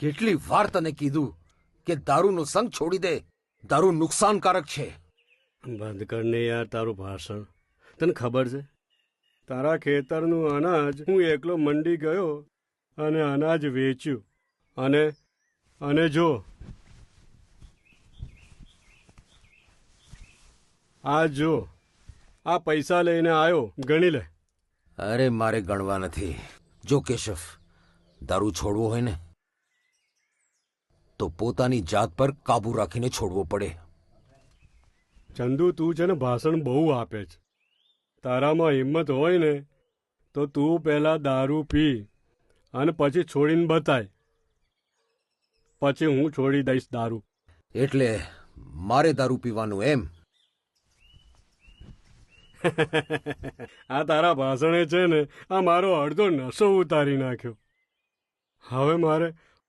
કેટલી વાર તને કીધું કે દારૂનો સંગ છોડી દે, દારૂ નુકસાનકારક છે. બંધ કરને યાર તારું ભાષણ. તને ખબર છે તારા ખેતરનું અનાજ હું એકલો મંડી ગયો અને અનાજ વેચ્યું અને જો આ પૈસા લઈને આવ્યો, ગણી લે. અરે મારે ગણવા નથી. જો કેશવ, દારૂ છોડવો હોય ને તો પોતાની જાત પર કાબુ રાખીને છોડવો પડે. ચંદુ, તું છે ને ભાષણ બહુ આપે છે. તારામાં હિંમત હોય ને તો તું પહેલા દારૂ પી અને પછી છોડીને બતાય. પછી હું છોડી દઈશ દારૂ. એટલે મારે દારૂ પીવાનું એમ? આ તારા ભાષણે છે ને આ મારો અડધો નશો ઉતારી નાખ્યો. હવે મારે